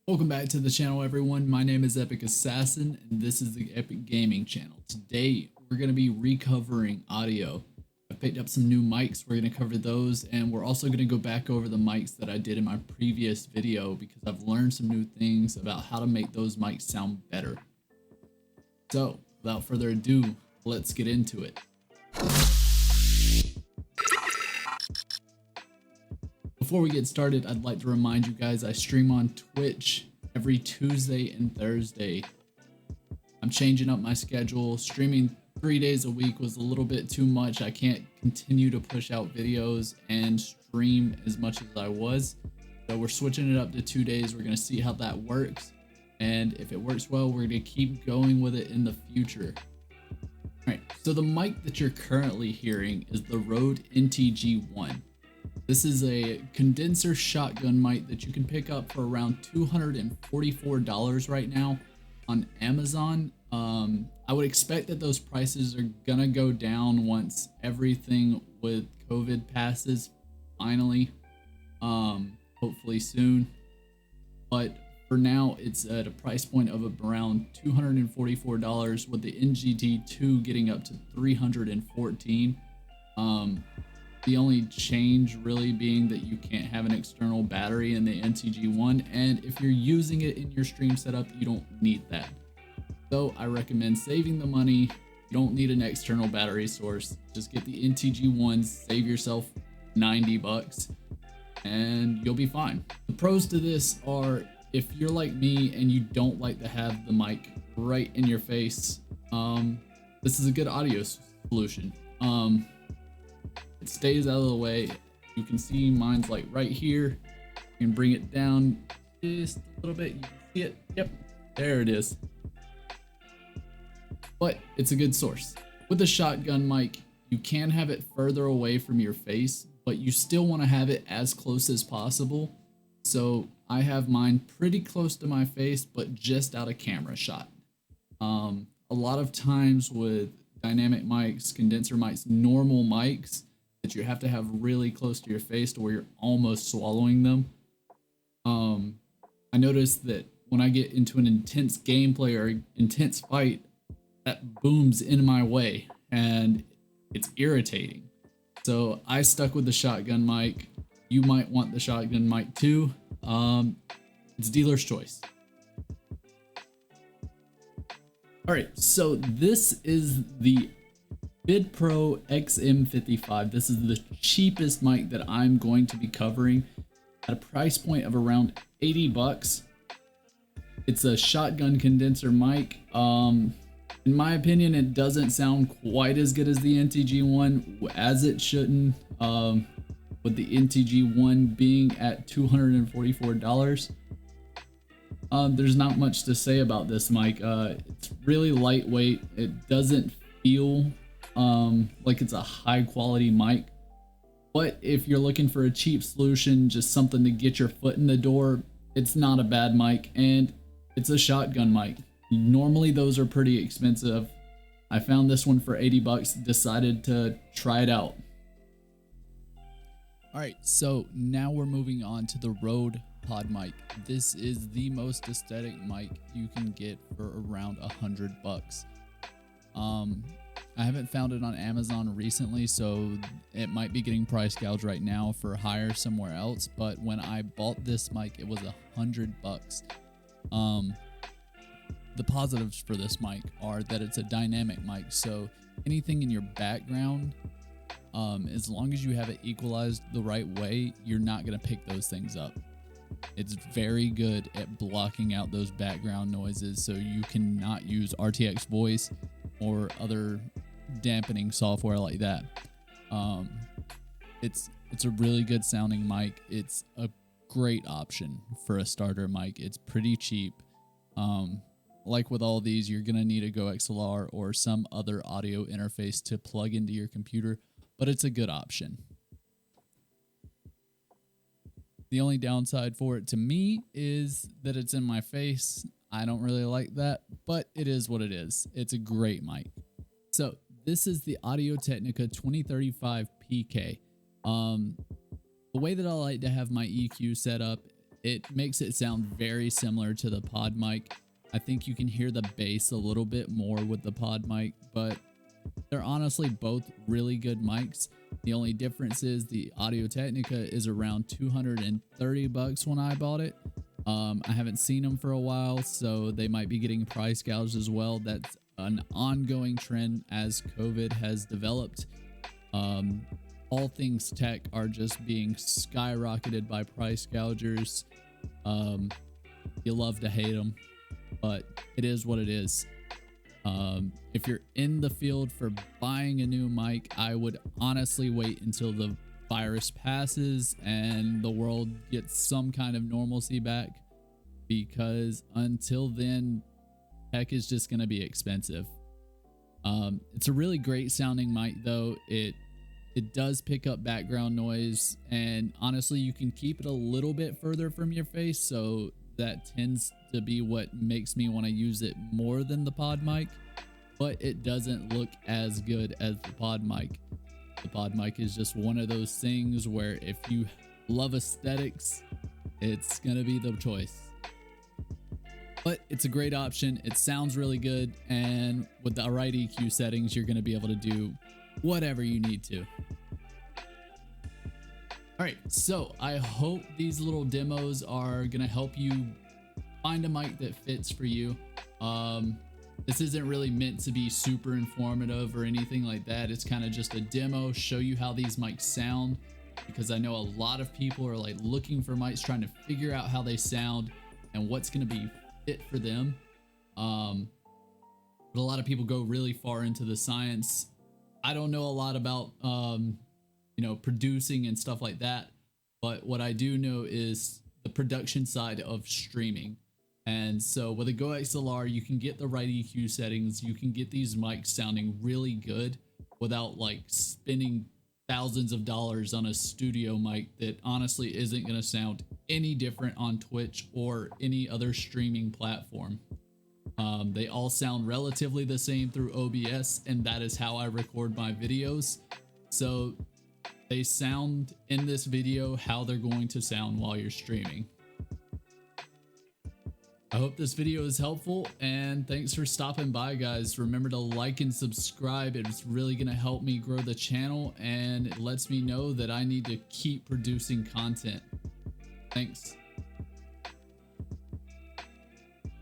Welcome back to the channel, everyone. My name is Epic Assassin, and this is the Epic Gaming channel. Today, we're going to be recovering audio. I picked up some new mics. We're going to cover those, and we're also going to go back over the mics that I did in my previous video because I've learned some new things about how to make those mics sound better. So, without further ado, let's get into it. Before we get started, I'd like to remind you guys I stream on Twitch every Tuesday and Thursday. I'm changing up my schedule. Streaming 3 days a week was a little bit too much. I can't continue to push out videos and stream as much as I was. So we're switching it up to 2 days. We're going to see how that works. And if it works well, we're going to keep going with it in the future. All right, so the mic that you're currently hearing is the Rode NTG-1. This is a condenser shotgun mic that you can pick up for around $244 right now on Amazon. I would expect that those prices are gonna go down once everything with COVID passes, finally, hopefully soon. But for now, it's at a price point of around $244 with the NGT2 getting up to $314. The only change really being that you can't have an external battery in the NTG-1, and if you're using it in your stream setup, you don't need that. So I recommend saving the money. You don't need an external battery source. Just get the NTG-1, save yourself 90 bucks, and you'll be fine. The pros to this are if you're like me and you don't like to have the mic right in your face, this is a good audio solution. It stays out of the way. You can see mine's like right here. You can bring it down just a little bit. You can see it. Yep, there it is. But it's a good source. With a shotgun mic, you can have it further away from your face, but you still want to have it as close as possible. So I have mine pretty close to my face, but just out of camera shot. A lot of times with dynamic mics, condenser mics, normal mics, that you have to have really close to your face to where you're almost swallowing them. I noticed that when I get into an intense gameplay or intense fight, that booms in my way and it's irritating. So I stuck with the shotgun mic. You might want the shotgun mic too. It's dealer's choice. All right, so this is the Vidpro XM-55. This is the cheapest mic that I'm going to be covering at a price point of around 80 bucks. It's a shotgun condenser mic. In my opinion, it doesn't sound quite as good as the NTG-1, as it shouldn't, with the NTG-1 being at $244. There's not much to say about this mic. It's really lightweight. It doesn't feel like it's a high quality mic, but if you're looking for a cheap solution, just something to get your foot in the door, it's not a bad mic, and it's a shotgun mic. Normally those are pretty expensive. I found this one for 80 bucks, decided to try it out. All right, so now we're moving on to the Rode Podmic. This is the most aesthetic mic you can get for around 100 bucks. I haven't found it on Amazon recently, so it might be getting price gouged right now for higher somewhere else. But when I bought this mic, it was 100 bucks. The positives for this mic are that it's a dynamic mic, so anything in your background, as long as you have it equalized the right way, you're not gonna pick those things up. It's very good at blocking out those background noises, so you cannot use RTX voice or other dampening software like that. It's a really good sounding mic. It's a great option for a starter mic. It's pretty cheap. Like with all these, you're gonna need a GoXLR or some other audio interface to plug into your computer, but it's a good option. The only downside for it to me is that it's in my face. I don't really like that, but it is what it is. It's a great mic. So this is the Audio Technica 2035 PK. The way that I like to have my EQ set up it makes it sound very similar to the Podmic. I think you can hear the bass a little bit more with the Podmic, but they're honestly both really good mics. The only difference is the Audio Technica is around 230 bucks when I bought it. I haven't seen them for a while, so they might be getting price gouged as well. That's an ongoing trend as COVID has developed. All things tech are just being skyrocketed by price gougers. You love to hate them, but it is what it is. If you're in the field for buying a new mic, I would honestly wait until the virus passes and the world gets some kind of normalcy back, because until then, tech is just going to be expensive. It's a really great sounding mic though. It does pick up background noise, and honestly, you can keep it a little bit further from your face, so that tends to be what makes me want to use it more than the Podmic, but it doesn't look as good as the Podmic. The Podmic is just one of those things where if you love aesthetics, it's gonna be the choice. But it's a great option. It sounds really good, and with the right EQ settings, you're gonna be able to do whatever you need to. All right, so I hope these little demos are gonna help you find a mic that fits for you. This isn't really meant to be super informative or anything like that. It's kind of just a demo, show you how these mics sound, because I know a lot of people are like looking for mics, trying to figure out how they sound and what's gonna be fit for them. But a lot of people go really far into the science. I don't know a lot about producing and stuff like that, but what I do know is the production side of streaming. And so with a GoXLR, you can get the right EQ settings. You can get these mics sounding really good without like spending thousands of dollars on a studio mic that honestly isn't going to sound any different on Twitch or any other streaming platform. They all sound relatively the same through OBS, and that is how I record my videos. So they sound in this video how they're going to sound while you're streaming. I hope this video is helpful, and thanks for stopping by, guys. Remember to like and subscribe. It's really going to help me grow the channel, and it lets me know that I need to keep producing content. Thanks.